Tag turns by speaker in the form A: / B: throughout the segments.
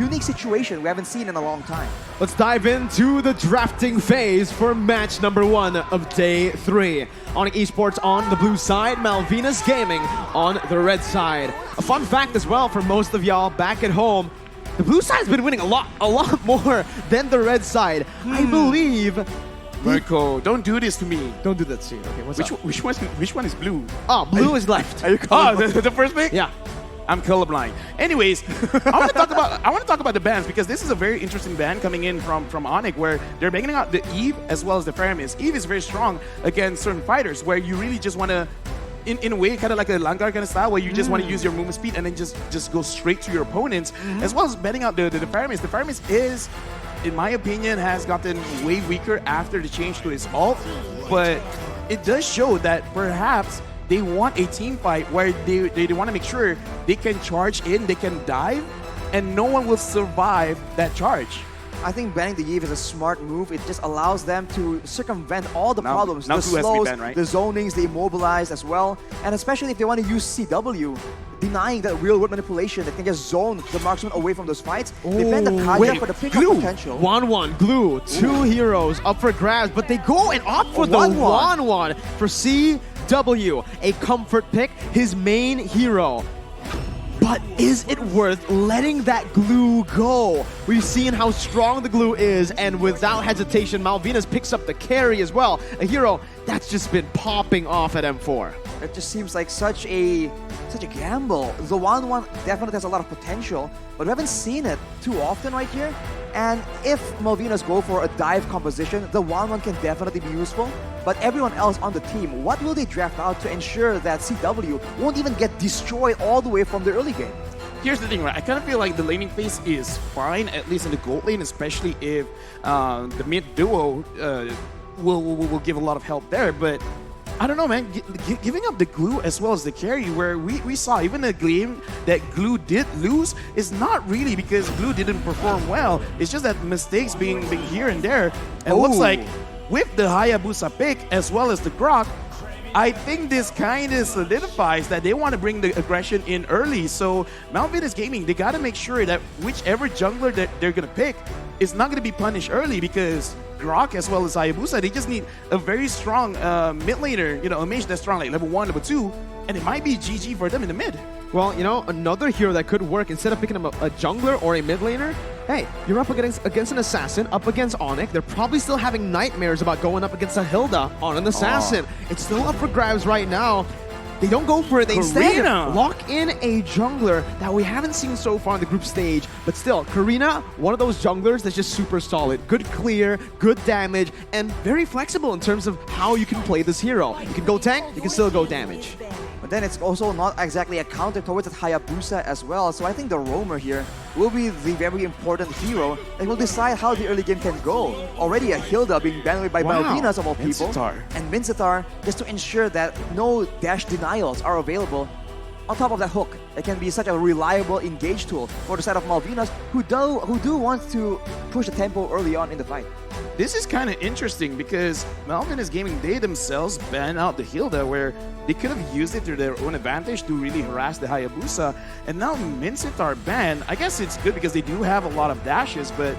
A: unique situation we haven't seen in a long time.
B: Let's dive into the drafting phase for match number 1 of day 3. ONIC Esports on the blue side, Malvinas Gaming on the red side. A fun fact as well for most of y'all back at home, the blue side's been winning a lot more than the red side. I believe.
C: Marco, don't do this to me.
B: Don't do that to you. Okay, what's up?
C: Which one is blue?
B: Oh, blue is left.
A: Are you
C: The first pick?
B: Yeah.
C: I'm colorblind. Anyways, I want to talk about the bans because this is a very interesting ban coming in from ONIC where they're banging out the Eve as well as the Faramis. Eve is very strong against certain fighters where you really just want to, in a way, kind of like a Langar kind of style where you just want to use your movement speed and then just go straight to your opponents, as well as banning out the Faramis. The Faramis is, in my opinion, has gotten way weaker after the change to his ult, but it does show that perhaps they want a team fight where they want to make sure they can charge in, they can dive, and no one will survive that charge.
A: I think banning the Eve is a smart move. It just allows them to circumvent all the problems.
C: Now
A: the
C: two has to be
A: slows,
C: banned, right?
A: the zonings, the immobilized as well. And especially if they want to use CW, denying that real-world manipulation that can just zone the marksman away from those fights. They ban the Kaja for the pickup potential.
B: 1-1, Glue, 2 heroes up for grabs, but they go and opt for the 1-1 for CW, a comfort pick, his main hero. But is it worth letting that glue go? We've seen how strong the glue is, and without hesitation, Malvinas picks up the carry as well. A hero that's just been popping off at M4.
A: It just seems like such a gamble. The 1-1 definitely has a lot of potential, but we haven't seen it too often right here. And if Malvinas go for a dive composition, the 1-1 can definitely be useful. But everyone else on the team, what will they draft out to ensure that CW won't even get destroyed all the way from the early game?
C: Here's the thing, right? I kind of feel like the laning phase is fine, at least in the gold lane, especially if the mid duo will give a lot of help there. But I don't know, man. Giving up the glue as well as the carry, where we saw even a game that glue did lose, is not really because glue didn't perform well. It's just that mistakes being here and there. And it looks like with the Hayabusa pick as well as the Grok, I think this kind of solidifies that they want to bring the aggression in early. So Malvinas Gaming, they got to make sure that whichever jungler that they're going to pick is not going to be punished early, because Grok as well as Hayabusa, they just need a very strong mid laner, a mage that's strong, like level 1, level 2, and it might be GG for them in the mid.
B: Well, another hero that could work, instead of picking up a jungler or a mid laner, hey, you're up against an assassin, up against ONIC. They're probably still having nightmares about going up against a Hilda on an assassin. It's still up for grabs right now. They don't go for it. They instead lock in a jungler that we haven't seen so far in the group stage. But still, Karina, one of those junglers that's just super solid. Good clear, good damage, and very flexible in terms of how you can play this hero. You can go tank, you can still go damage.
A: But then it's also not exactly a counter towards the Hayabusa as well. So I think the roamer here will be the very important hero that will decide how the early game can go. Already a Hilda being banned away by Malvinas of all people. And Mincetar, just to ensure that no dash denials are available. On top of that hook, it can be such a reliable engage tool for the side of Malvinas, who do want to push the tempo early on in the fight.
C: This is kind of interesting because Malvinas Gaming, they themselves ban out the Hilda, where they could have used it to their own advantage to really harass the Hayabusa. And now Mincetar ban, I guess it's good because they do have a lot of dashes, but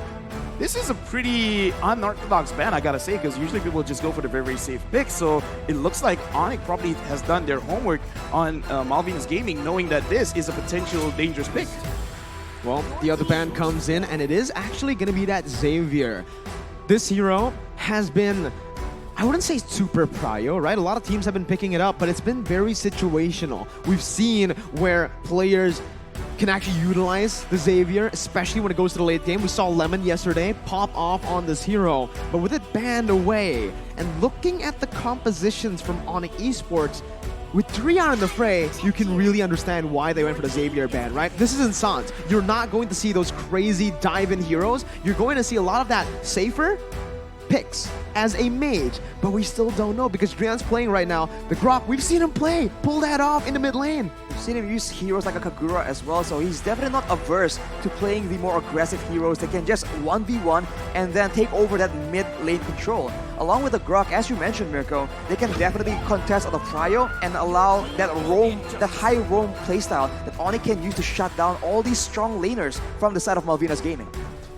C: this is a pretty unorthodox ban, I gotta say, because usually people just go for the very, very safe pick. So it looks like ONIC probably has done their homework on Malvinas Gaming, knowing that this is a potential dangerous pick.
B: Well, the other ban comes in, and it is actually going to be that Xavier. This hero has been, I wouldn't say super prio, right? A lot of teams have been picking it up, but it's been very situational. We've seen where players can actually utilize the Xavier, especially when it goes to the late game. We saw Lemon yesterday pop off on this hero, but with it banned away, and looking at the compositions from ONIC Esports, with 3 out in the fray, you can really understand why they went for the Xavier ban, right? This is Instant. You're not going to see those crazy dive-in heroes. You're going to see a lot of that safer picks as a mage, but we still don't know because Drian's playing right now. The Grok, we've seen him play, pull that off in the mid lane.
A: We've seen him use heroes like a Kagura as well, so he's definitely not averse to playing the more aggressive heroes that can just 1v1 and then take over that mid lane control. Along with the Grok, as you mentioned, Mirko, they can definitely contest on the Prio and allow that high roam playstyle that ONIC can use to shut down all these strong laners from the side of Malvinas Gaming.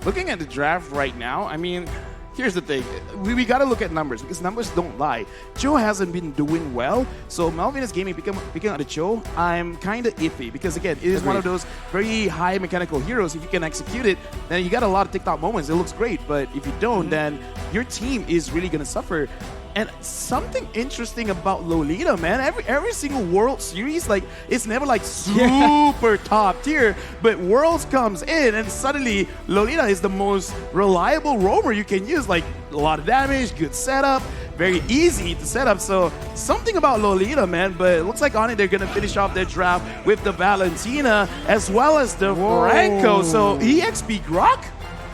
C: Looking at the draft right now, I mean, here's the thing. We got to look at numbers because numbers don't lie. Joe hasn't been doing well, so Malvinas Gaming picking out the Joe, I'm kind of iffy because, again, it is one of those very high mechanical heroes. If you can execute it, then you got a lot of TikTok moments. It looks great, but if you don't, then your team is really going to suffer. And something interesting about Lolita, man, every single World Series, like, it's never like super top tier, but Worlds comes in and suddenly Lolita is the most reliable roamer you can use, like a lot of damage, good setup, very easy to set up. So something about Lolita, man, but it looks like on it they're gonna finish off their draft with the Valentina as well as the Franco. So EXP Grok?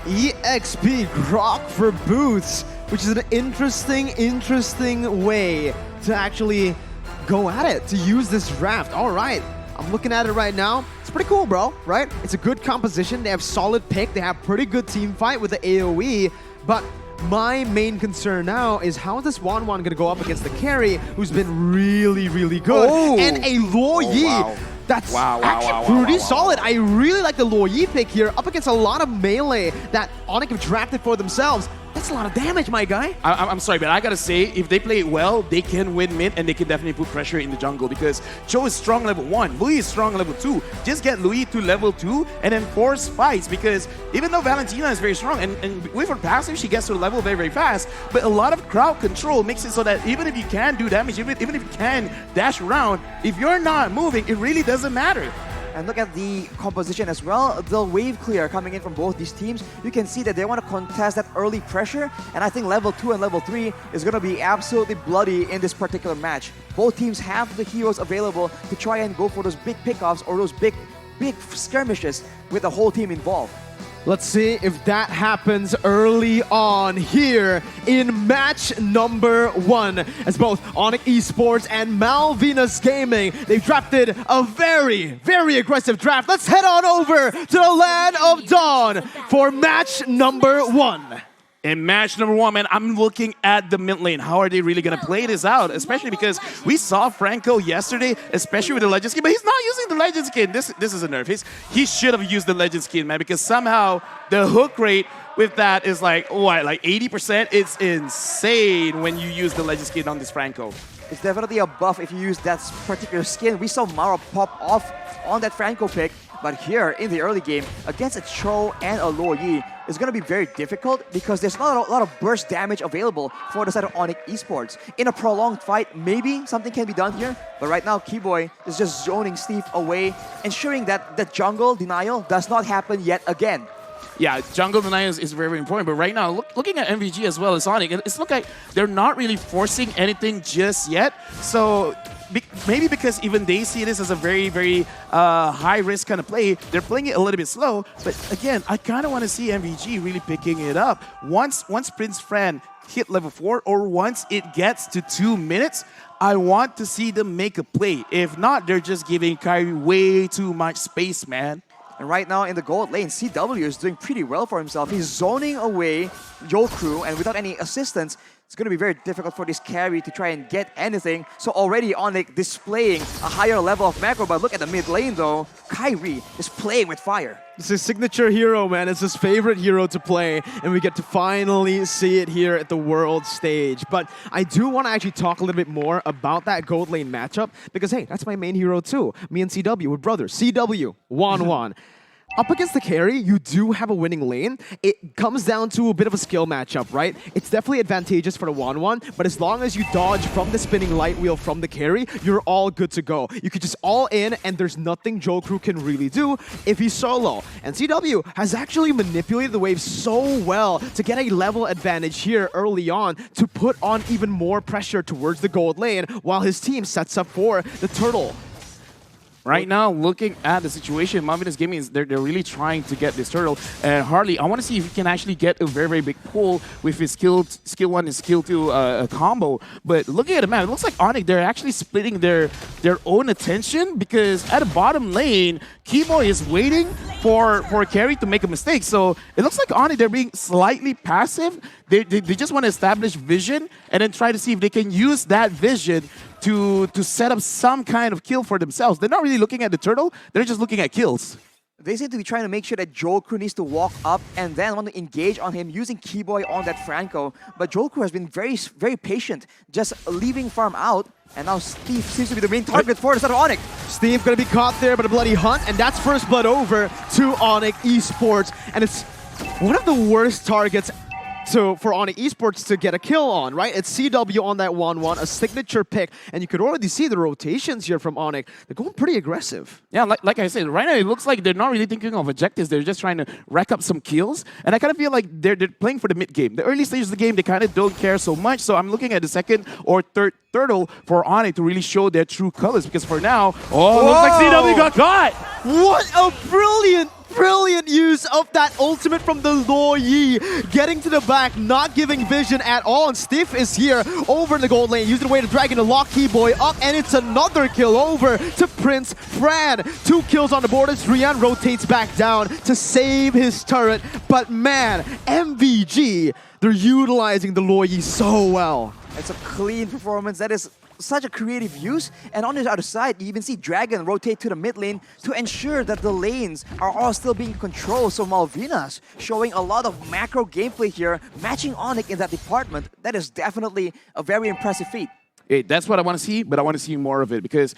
B: EXP Grok for Boots, which is an interesting way to actually go at it, to use this draft. All right, I'm looking at it right now. It's pretty cool, bro, right? It's a good composition. They have solid pick. They have pretty good team fight with the AoE, but my main concern now is how is this Wan going to go up against the carry, who's been really good, and a Luo Yi.
C: Wow.
B: That's actually pretty solid. I really like the Luo Yi pick here up against a lot of melee that ONIC have drafted for themselves. That's a lot of damage, my guy.
C: I'm sorry, but I gotta say, if they play it well, they can win mid and they can definitely put pressure in the jungle because Joe is strong level 1, Louis is strong level 2. Just get Louis to level 2 and then force fights because even though Valentina is very strong and with her passive, she gets to the level very fast, but a lot of crowd control makes it so that even if you can do damage, even if you can dash around, if you're not moving, it really doesn't matter.
A: And look at the composition as well. The wave clear coming in from both these teams. You can see that they want to contest that early pressure. And I think level 2 and level 3 is going to be absolutely bloody in this particular match. Both teams have the heroes available to try and go for those big pickoffs or those big skirmishes with the whole team involved.
B: Let's see if that happens early on here in match number 1. As both ONIC Esports and Malvinas Gaming, they've drafted a very aggressive draft. Let's head on over to the Land of Dawn for match number 1.
C: In match number 1, man, I'm looking at the mid lane. How are they really going to play this out? Especially because we saw Franco yesterday, especially with the Legend skin, but he's not using the Legend skin. This is a nerf. He should have used the Legend skin, man, because somehow the hook rate with that is like, what, like 80%? It's insane when you use the Legend skin on this Franco.
A: It's definitely a buff if you use that particular skin. We saw Mara pop off on that Franco pick, but here in the early game, against a Cho and a Luo Yi, it's going to be very difficult because there's not a lot of burst damage available for the side of ONIC Esports. In a prolonged fight, maybe something can be done here, but right now Keyboy is just zoning Steve away, ensuring that the jungle denial does not happen yet again.
C: Yeah, jungle denial is very important, but right now, looking at MVG as well as ONIC, it's look like they're not really forcing anything just yet. So maybe because even they see this as a very high-risk kind of play, they're playing it a little bit slow. But again, I kind of want to see MVG really picking it up. Once Prince Fran hit level 4 or once it gets to 2 minutes, I want to see them make a play. If not, they're just giving Kyrie way too much space, man.
A: And right now in the gold lane, CW is doing pretty well for himself. He's zoning away Yokru, and without any assistance, it's going to be very difficult for this carry to try and get anything. So already ONIC displaying a higher level of macro, but look at the mid lane though. Kyrie is playing with fire.
B: It's his signature hero, man. It's his favorite hero to play, and we get to finally see it here at the world stage. But I do want to actually talk a little bit more about that gold lane matchup, because hey, that's my main hero too. Me and CW, we're brothers. CW, Wan. Up against the carry, you do have a winning lane. It comes down to a bit of a skill matchup, right? It's definitely advantageous for the Wan, but as long as you dodge from the spinning light wheel from the carry, you're all good to go. You could just all in, and there's nothing Jokru can really do if he's solo. And CW has actually manipulated the wave so well to get a level advantage here early on to put on even more pressure towards the gold lane while his team sets up for the turtle.
C: Right now, looking at the situation, Malvina's Gaming is they're really trying to get this turtle. And Harley, I want to see if he can actually get a very big pull with his skill 1 and skill 2 combo. But looking at the map, it looks like ONIC, they're actually splitting their own attention, because at the bottom lane, Keyboy is waiting for Carry to make a mistake. So it looks like ONIC, they're being slightly passive. They just want to establish vision and then try to see if they can use that vision to set up some kind of kill for themselves. They're not really looking at the turtle, they're just looking at kills.
A: They seem to be trying to make sure that Jolkru needs to walk up and then want to engage on him using Keyboy on that Franco. But Jolkru has been very patient, just leaving farm out. And now Steve seems to be the main target for the side of ONIC.
B: Steve gonna be caught there by the bloody hunt, and that's first blood over to ONIC Esports. And it's one of the worst targets for ONIC Esports to get a kill on, right? It's CW on that 1-1, a signature pick, and you could already see the rotations here from ONIC. They're going pretty aggressive.
C: Yeah, like I said, right now it looks like they're not really thinking of objectives. They're just trying to rack up some kills, and I kind of feel like they're playing for the mid game. The early stages of the game, they kind of don't care so much. So I'm looking at the second or third turtle for ONIC to really show their true colors. Because for now, looks like CW got caught.
B: What a brilliant use of that ultimate from the Lo Yi. Getting to the back, not giving vision at all. And Stiff is here over in the gold lane, using the way to Dragon to lock Keyboy up. And it's another kill over to Prince Fran. 2 kills on the board as Rian rotates back down to save his turret. But man, MVG, they're utilizing the Lo Yi so well.
A: It's a clean performance. That is such a creative use. And on the other side, you even see Dragon rotate to the mid lane to ensure that the lanes are all still being controlled. So Malvinas showing a lot of macro gameplay here, matching ONIC in that department. That is definitely a very impressive feat.
C: Hey, that's what I want to see, but I want to see more of it, because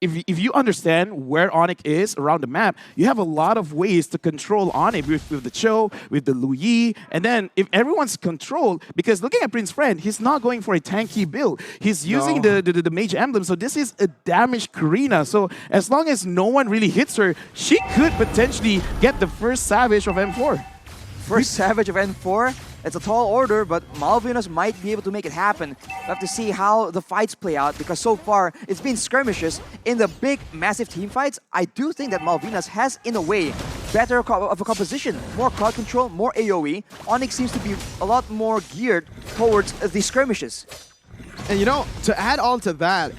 C: if you understand where ONIC is around the map, you have a lot of ways to control ONIC with the Cho, with the Lu Yi, and then if everyone's controlled, because looking at Prince Friend, he's not going for a tanky build. He's using the Mage Emblem, so this is a damaged Karina. So as long as no one really hits her, she could potentially get the first Savage of M4.
A: First Savage of N4. It's a tall order, but Malvinas might be able to make it happen. We'll have to see how the fights play out, because so far it's been skirmishes. In the big, massive team fights, I do think that Malvinas has, in a way, better of a composition, more crowd control, more AoE. ONIC seems to be a lot more geared towards the skirmishes.
B: And you know, to add on to that,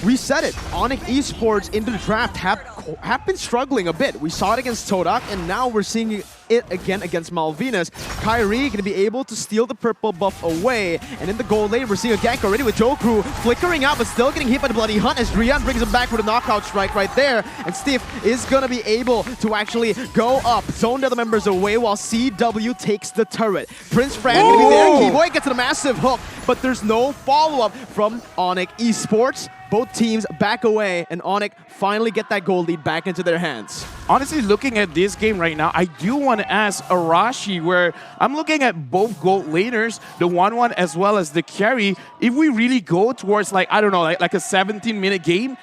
B: we said it, ONIC Esports in the draft have been struggling a bit. We saw it against Todak, and now we're seeing it again against Malvinas. Kyrie gonna be able to steal the purple buff away, and in the gold lane, we're seeing a gank already with Jokru flickering out, but still getting hit by the bloody hunt as Rian brings him back for the knockout strike right there, and Stiff is gonna be able to actually go up, zone the other members away while CW takes the turret. Prince Fran gonna be there, Keyboy gets a massive hook, but there's no follow-up from ONIC Esports. Both teams back away, and ONIC finally get that gold lead back into their hands.
C: Honestly, looking at this game right now, I do want to ask Arashi, where I'm looking at both gold laners, the 1-1 as well as the carry. If we really go towards, like, I don't know, like a 17-minute game,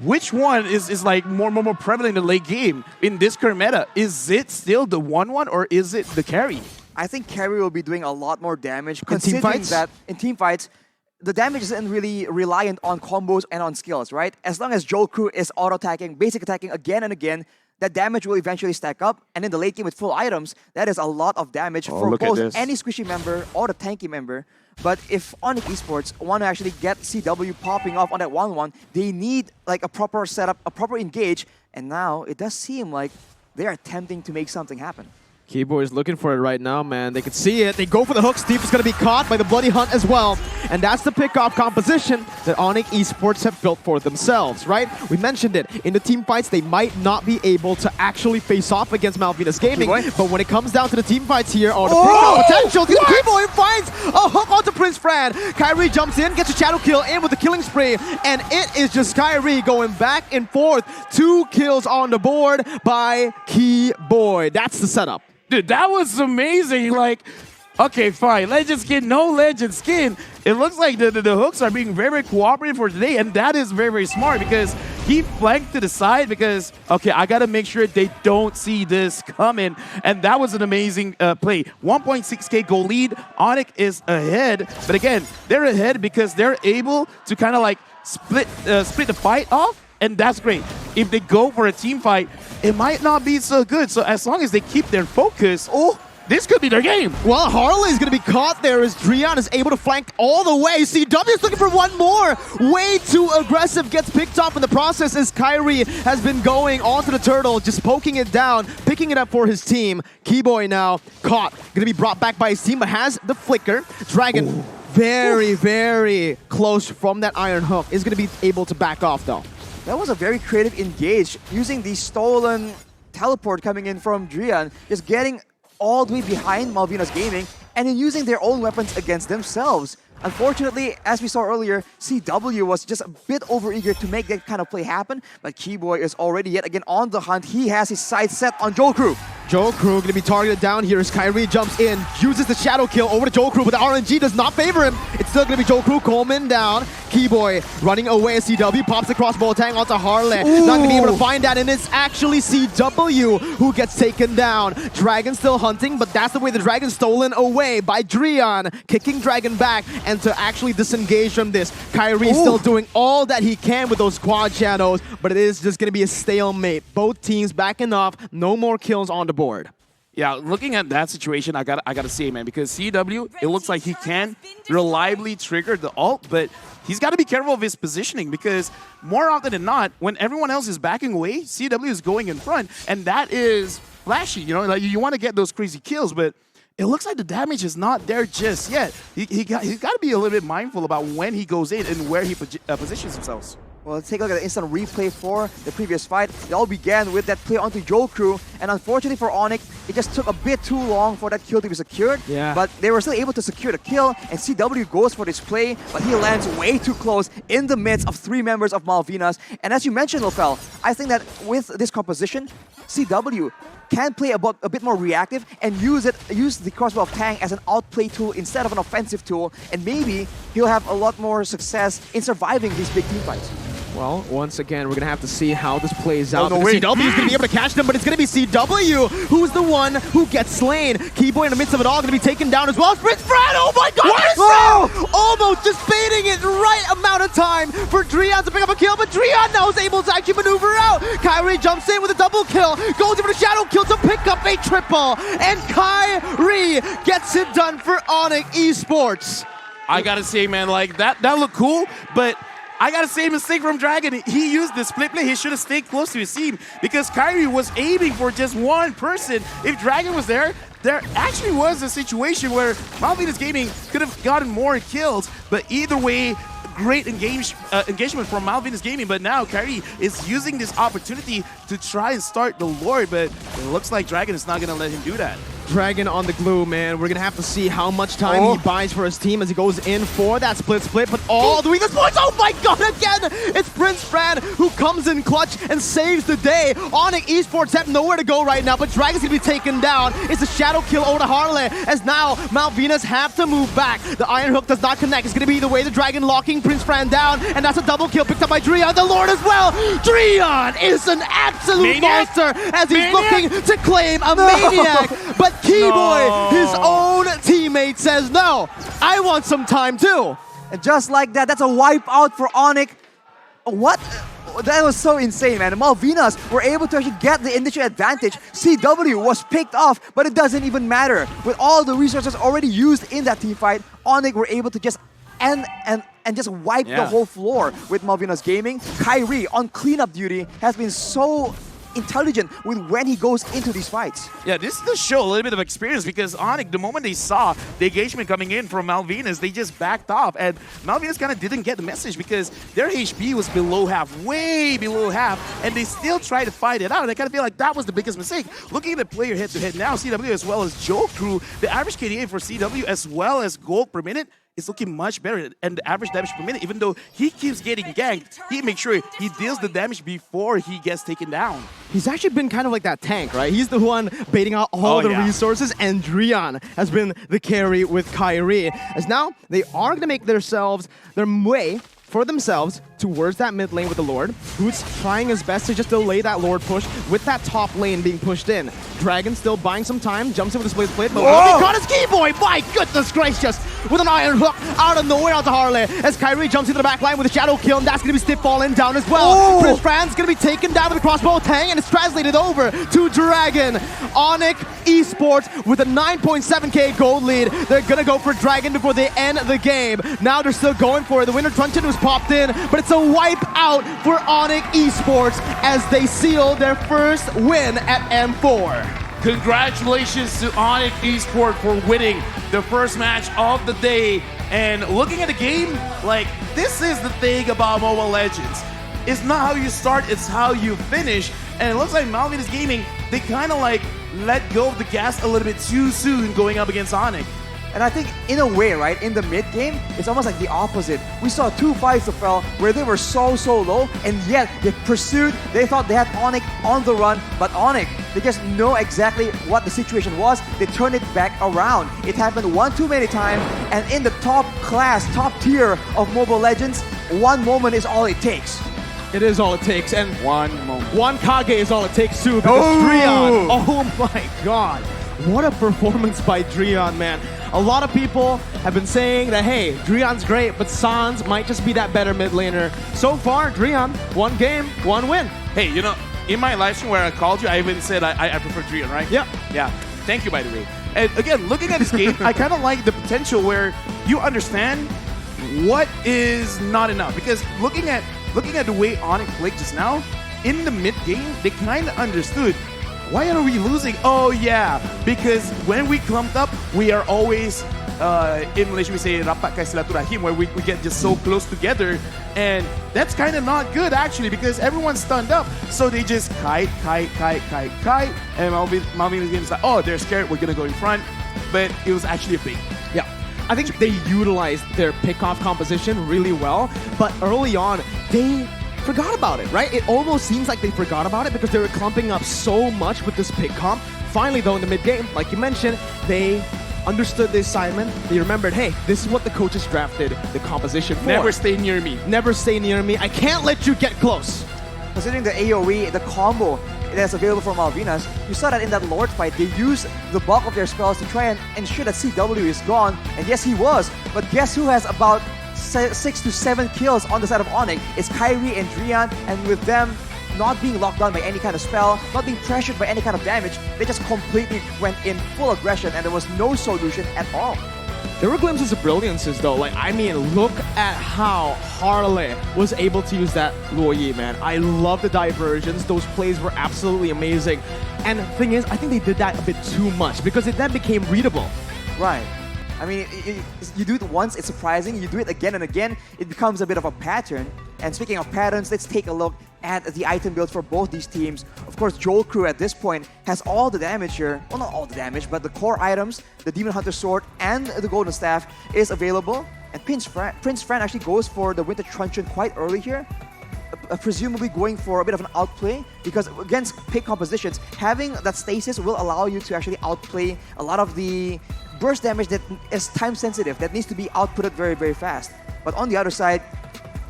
C: which one is like more prevalent in the late game in this current meta? Is it still the 1-1 or is it the carry?
A: I think carry will be doing a lot more damage,
B: In team
A: considering
B: fights?
A: that in team fights, the damage isn't really reliant on combos and on skills, right? As long as Jolkru is auto-attacking, basic attacking again and again, that damage will eventually stack up. And in the late game with full items, that is a lot of damage for both any squishy member or the tanky member. But if ONIC Esports want to actually get CW popping off on that 1-1, they need like a proper setup, a proper engage. And now it does seem like they are attempting to make something happen.
B: Keyboy is looking for it right now, man. They can see it. They go for the hook. Steve is going to be caught by the bloody hunt as well. And that's the pick-off composition that ONIC Esports have built for themselves, right? We mentioned it. In the team fights, they might not be able to actually face off against Malvinas Gaming. But when it comes down to the team fights here, the pick-off potential, Keyboy finds a hook onto Prince Fran. Kyrie jumps in, gets a shadow kill in with the killing spree. And it is just Kyrie going back and forth. 2 kills on the board by Keyboy. That's the setup.
C: Dude, that was amazing. Like, okay, fine. Legend skin, no legend skin. It looks like the hooks are being very cooperative for today, and that is very smart because he flanked to the side because, okay, I got to make sure they don't see this coming. And that was an amazing play. 1.6K goal lead. ONIC is ahead. But again, they're ahead because they're able to kind of like split the fight off and that's great. If they go for a team fight, it might not be so good. So as long as they keep their focus, this could be their game.
B: Well, Harley's gonna be caught there as Drian is able to flank all the way. CW is looking for one more. Way too aggressive, gets picked off in the process as Kyrie has been going onto the turtle, just poking it down, picking it up for his team. Keyboy now caught, gonna be brought back by his team, but has the flicker. Dragon very close from that iron hook, is gonna be able to back off though.
A: That was a very creative engage, using the stolen teleport coming in from Drian, just getting all the way behind Malvinas Gaming, and then using their own weapons against themselves. Unfortunately, as we saw earlier, CW was just a bit overeager to make that kind of play happen, but Keyboy is already yet again on the hunt. He has his sights set on Jokru.
B: Jokru gonna be targeted down here as Kyrie jumps in, uses the shadow kill over to Jokru, but the RNG does not favor him. It's still gonna be Jokru, Coleman down. Keyboy running away as CW pops the crossbow tang onto Harley. Not gonna be able to find that, and it's actually CW who gets taken down. Dragon still hunting, but that's the way the Dragon's stolen away by Drian, kicking Dragon back, and to actually disengage from this. Kyrie still doing all that he can with those quad shadows, but it is just gonna be a stalemate. Both teams backing off, no more kills on the board.
C: Yeah, looking at that situation, I gotta say, man, because CW, it looks like he can reliably trigger the ult, but he's got to be careful of his positioning, because more often than not, when everyone else is backing away, CW is going in front, and that is flashy. You know, like you want to get those crazy kills, but it looks like the damage is not there just yet. He's got to be a little bit mindful about when he goes in and where he positions himself.
A: Well, let's take a look at the instant replay for the previous fight. It all began with that play onto Jokru, and unfortunately for ONIC, it just took a bit too long for that kill to be secured.
B: Yeah.
A: But they were still able to secure the kill, and CW goes for this play, but he lands way too close in the midst of 3 members of Malvinas. And as you mentioned, Lofel, I think that with this composition, CW can play a bit more reactive and use the crossbow of Tang as an outplay tool instead of an offensive tool, and maybe he'll have a lot more success in surviving these big team fights.
B: Well, once again, we're going to have to see how this plays out.
C: no,
B: CW is
C: wait.
B: going to be able to catch them, but it's going to be CW who's the one who gets slain. Keyboy in the midst of it all going to be taken down as well. Prince Fran, oh my god!
A: Whoa!
B: Almost just baiting it right amount of time for Drian to pick up a kill, but Drian now is able to actually maneuver out. Kyrie jumps in with a double kill, goes in for the shadow kill to pick up a triple, and Kyrie gets it done for ONIC Esports.
C: I gotta say, man, like that looked cool, but I gotta say, mistake from Dragon. He used the split play. He should have stayed close to his team, because Kyrie was aiming for just one person. If Dragon was there actually was a situation where Malvinas Gaming could have gotten more kills, but either way, great engagement from Malvinas Gaming. But now Kyrie is using this opportunity to try and start the Lord, but it looks like Dragon is not gonna let him do that.
B: Dragon on the glue, man. We're gonna have to see how much time he buys for his team as he goes in for that split, but all the weakness points. Oh my god, again! It's Prince Fran who comes in clutch and saves the day. ONIC Esports have nowhere to go right now, but Dragon's gonna be taken down. It's a shadow kill over to Harley, as now Malvinas have to move back. The Iron Hook does not connect. It's gonna be the way the Dragon locking Prince Fran down, and that's a double kill picked up by Drian, the Lord as well. Drian is an absolute monster as he's looking to claim a maniac, but Keyboy, his own teammate, says, no, I want some time too.
A: And just like that, that's a wipe out for ONIC. What? That was so insane, man. Malvinas were able to actually get the initial advantage. CW was picked off, but it doesn't even matter. With all the resources already used in that team fight, ONIC were able to just end and just wipe the whole floor with Malvinas Gaming. Kyrie, on cleanup duty, has been so intelligent with when he goes into these fights.
C: Yeah, this does show a little bit of experience, because ONIC, the moment they saw the engagement coming in from Malvinas, they just backed off, and Malvinas kind of didn't get the message because their HP was below half, way below half, and they still tried to fight it out, and I kind of feel like that was the biggest mistake. Looking at the player head-to-head now, CW as well as Jokru, the average KDA for CW as well as gold per minute is looking much better, and the average damage per minute, even though he keeps getting ganked, he makes sure he deals the damage before he gets taken down.
B: He's actually been kind of like that tank, right? He's the one baiting out all the resources, and Drian has been the carry with Kyrie. As now, they are going to make their way for themselves towards that mid lane with the Lord, who's trying his best to just delay that Lord push with that top lane being pushed in. Dragon still buying some time, jumps in with his Blaze Blade, but he got his key boy! My goodness gracious! With an iron hook out of nowhere onto Harley as Kyrie jumps into the back line with a shadow kill, and that's gonna be Stiff falling down as well. Prince Fran's gonna be taken down with a crossbow tang, and it's translated over to Dragon. ONIC Esports with a 9.7k gold lead. They're gonna go for Dragon before they end the game. Now they're still going for it. The winner Truncheon was popped in, but it's a wipe out for ONIC Esports as they seal their first win at M4.
C: Congratulations to ONIC Esports for winning the first match of the day. And looking at the game, like, this is the thing about Mobile Legends. It's not how you start, it's how you finish. And it looks like Malvinas Gaming, they kind of like let go of the gas a little bit too soon going up against ONIC.
A: And I think in a way, right, in the mid game, it's almost like the opposite. We saw two fights of Fel where they were so low, and yet they pursued, they thought they had ONIC on the run, but ONIC, they just know exactly what the situation was. They turned it back around. It happened one too many times, and in the top class, top tier of Mobile Legends, one moment is all it takes.
B: It is all it takes, and
C: One moment.
B: one Kage is all it takes too, because Dreon, oh my god. What a performance by Dreon, man. A lot of people have been saying that, hey, Dreon's great, but Sans might just be that better mid laner. So far, Dreon, one game, one win.
C: Hey, you know, in my live stream where I called you, I even said I prefer Dreon, right?
B: Yep.
C: Yeah. Thank you, by the way. And again, looking at this game, I kind of like the potential where you understand what is not enough. Because looking at the way ONIC played just now, in the mid game, they kind of understood. Why are we losing? Oh yeah, because when we clumped up, we are always, in Malaysia we say rapat kaya silaturahim, where we get just so close together, and that's kind of not good actually, because everyone's stunned up, so they just kite, and Malvina's game's like, oh, they're scared, we're gonna go in front, but it was actually a bait.
B: Yeah. I think they utilized their pick-off composition really well, but early on, they forgot about it, right? It almost seems like they forgot about it because they were clumping up so much with this pick comp. Finally, though, in the mid-game, like you mentioned, they understood the assignment. They remembered, hey, this is what the coaches drafted the composition for.
C: Never stay near me.
B: Never stay near me. I can't let you get close.
A: Considering the AoE, the combo that's available for Malvinas, you saw that in that Lord fight, they used the bulk of their spells to try and ensure that CW is gone, and yes, he was, but guess who has about 6 to 7 kills on the side of ONIC? It's Kyrie and Dreon, and with them not being locked down by any kind of spell, not being pressured by any kind of damage, they just completely went in full aggression and there was no solution at all.
B: There were glimpses of brilliances though. Like, I mean, look at how Harley was able to use that Luo Yi, man. I love the diversions. Those plays were absolutely amazing. And the thing is, I think they did that a bit too much because it then became readable.
A: Right. I mean, you do it once, it's surprising. You do it again and again, it becomes a bit of a pattern. And speaking of patterns, let's take a look at the item builds for both these teams. Of course, Joel Crew at this point has all the damage here. Well, not all the damage, but the core items, the Demon Hunter Sword and the Golden Staff is available. And Prince Fran actually goes for the Winter Truncheon quite early here. Presumably going for a bit of an outplay, because against pick compositions, having that stasis will allow you to actually outplay a lot of the burst damage that is time sensitive, that needs to be outputted very fast. But on the other side,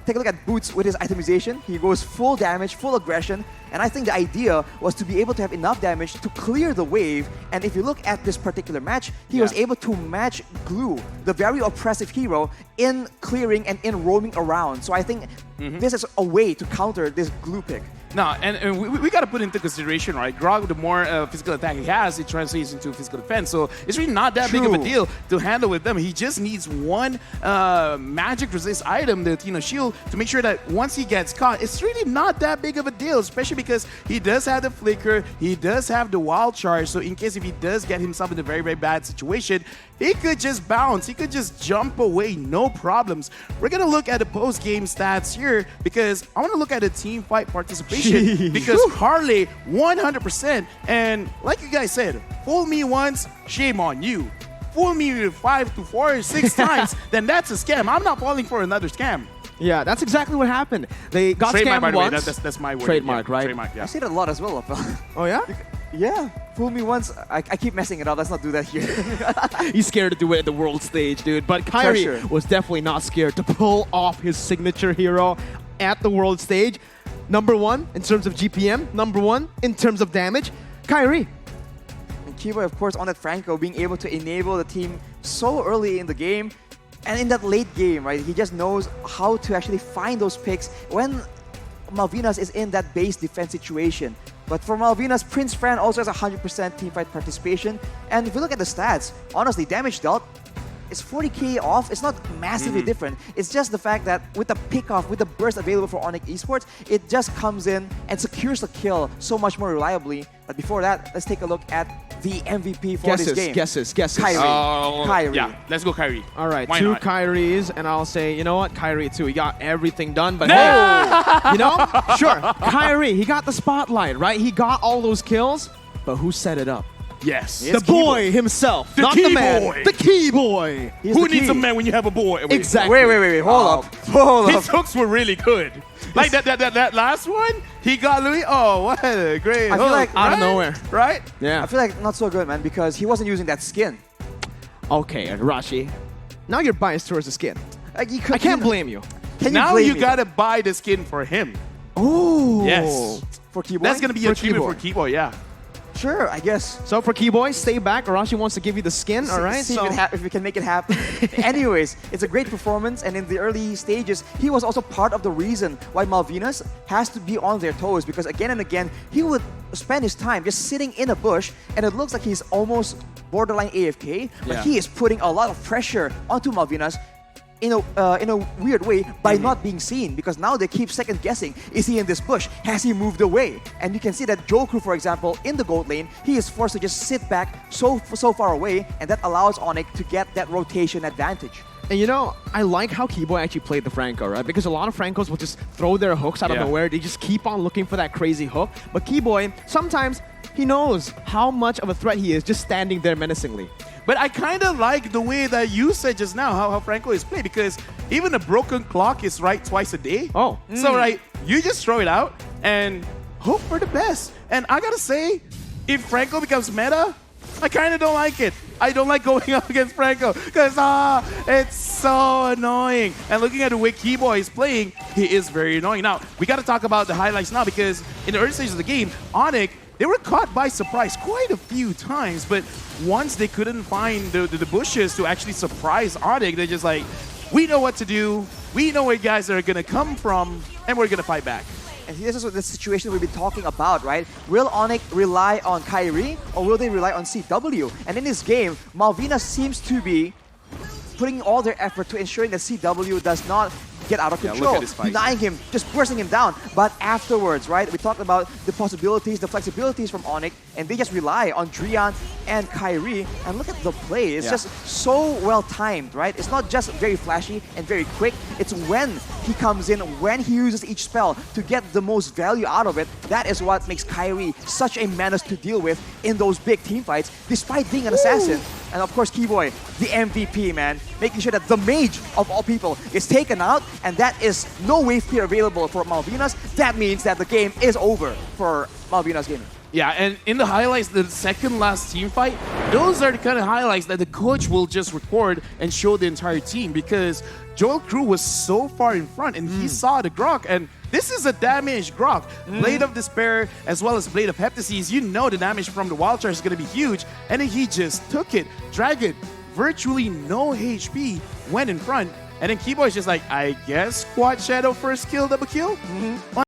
A: take a look at Boots with his itemization. He goes full damage, full aggression, and I think the idea was to be able to have enough damage to clear the wave. And if you look at this particular match, he was able to match Glue, the very oppressive hero, in clearing and in roaming around. So I think this is a way to counter this Glue pick.
C: No, and we got to put into consideration, right? Grog, the more physical attack he has, it translates into physical defense. So it's really not that big of a deal to handle with them. He just needs one magic resist item that, shield to make sure that once he gets caught, it's really not that big of a deal, especially because he does have the flicker, he does have the wild charge. So in case if he does get himself in a very bad situation, he could just bounce, he could just jump away, no problems. We're gonna look at the post-game stats here because I want to look at the team fight participation because Harley 100%, and like you guys said, fool me once, shame on you. Fool me 5 to 4 6 times, then that's a scam. I'm not falling for another scam.
B: Yeah, that's exactly what happened. They got
C: Trademark,
B: scammed
C: by the way.
B: once.
C: That's my word.
B: Trademark,
C: yeah,
B: right?
C: Trademark, yeah.
A: I see that a lot as well.
B: Oh yeah?
A: Yeah, fool me once. I keep messing it up. Let's not do that here.
B: He's scared to do it at the world stage, dude. But Kyrie
A: Pressure.
B: was definitely not scared to pull off his signature hero at the world stage. Number 1 in terms of GPM, number 1 in terms of damage, Kyrie.
A: And Kiboy, of course, on that Franco, being able to enable the team so early in the game. And in that late game, right, he just knows how to actually find those picks when Malvinas is in that base defense situation. But for Malvinas, Prince Fran also has 100% teamfight participation. And if we look at the stats, honestly, damage dealt is 40k off. It's not massively different. It's just the fact that with the pick-off, with the burst available for ONIC Esports, it just comes in and secures the kill so much more reliably. But before that, let's take a look at the MVP for this game.
B: Guesses.
A: Kyrie. Kyrie.
C: Yeah, let's go Kyrie.
B: All right,
C: Why
B: 2
C: not?
B: Kyries, and I'll say, you know what, Kyrie too. He got everything done, but hey, you know, sure, Kyrie, he got the spotlight, right? He got all those kills, but who set it up?
C: Yes.
A: It's
B: The boy himself,
C: The
B: not
C: key
B: the man,
C: boy.
B: the key boy.
A: He's
C: Who
A: the
C: needs
A: key.
C: a man when you have a boy? Wait,
B: Exactly.
A: Wait. Hold up. Hold
C: His
A: up.
C: hooks were really good. Like that last one, he got Louis. Oh, what a great
A: I feel
C: hook,
A: like
B: out of
C: right?
B: nowhere.
C: Right?
B: Yeah.
A: I feel like not so good, man, because he wasn't using that skin.
B: Okay, Rashi, now you're biased towards the skin.
A: Like, he
B: I can't blame you.
A: Can
C: Now
A: blame
C: you
A: me?
C: gotta buy the skin for him.
B: Ooh.
C: Yes.
A: For Kiboy?
C: That's gonna be a
B: For
C: achievement
B: Keyboy.
C: for Keyboy, yeah.
A: Sure, I guess.
B: So for Keyboy, stay back. Arashi wants to give you the skin, all right?
A: See
B: So
A: if we can make it happen. Anyways, it's a great performance, and in the early stages, he was also part of the reason why Malvinas has to be on their toes, because again and again, he would spend his time just sitting in a bush, and it looks like he's almost borderline AFK, but
C: Yeah.
A: he is putting a lot of pressure onto Malvinas in a weird way by not being seen, because now they keep second guessing. Is he in this bush? Has he moved away? And you can see that Joku, for example, in the gold lane, he is forced to just sit back so far away, and that allows ONIC to get that rotation advantage.
B: And you know, I like how Keyboy actually played the Franco, right? Because a lot of Francos will just throw their hooks out of
C: Yeah.
B: nowhere. They just keep on looking for that crazy hook. But Keyboy, sometimes he knows how much of a threat he is just standing there menacingly.
C: But I kind of like the way that you said just now how Franco is played, because even a broken clock is right twice a day.
B: Oh.
C: So, right, you just throw it out and hope for the best. And I gotta say, if Franco becomes meta, I kind of don't like it. I don't like going up against Franco because it's so annoying. And looking at the way Keyboy is playing, he is very annoying. Now, we got to talk about the highlights now, because in the early stages of the game, ONIC, they were caught by surprise quite a few times, but once they couldn't find the bushes to actually surprise ONIC, they're just like, we know what to do, we know where guys are going to come from, and we're going to fight back.
A: And this is the situation we've been talking about, right? Will ONIC rely on Kyrie, or will they rely on CW? And in this game, Malvinas seems to be putting all their effort to ensuring that CW does not get out of
C: Yeah, look
A: control,
C: at his fight.
A: denying him, just bursting him down. But afterwards, right, we talked about the possibilities, the flexibilities from ONIC, and they just rely on Drian and Kyrie. And look at the play. It's
C: Yeah.
A: just so well timed, right? It's not just very flashy and very quick. It's when he comes in, when he uses each spell to get the most value out of it. That is what makes Kyrie such a menace to deal with in those big team fights, despite being an assassin. And of course, Keyboy, the MVP, man, making sure that the mage of all people is taken out, and that is no wave clear available for Malvinas. That means that the game is over for Malvinas Gaming.
C: Yeah, and in the highlights, the second last team fight, those are the kind of highlights that the coach will just record and show the entire team, because Joel Crew was so far in front and he saw the Grok, and this is a damaged Grok. Blade of Despair as well as Blade of Heptases, you know the damage from the Wild Charge is going to be huge, and then he just took it. Dragon, virtually no HP, went in front, and then Keyboy is just like, I guess Quad Shadow first kill, double kill?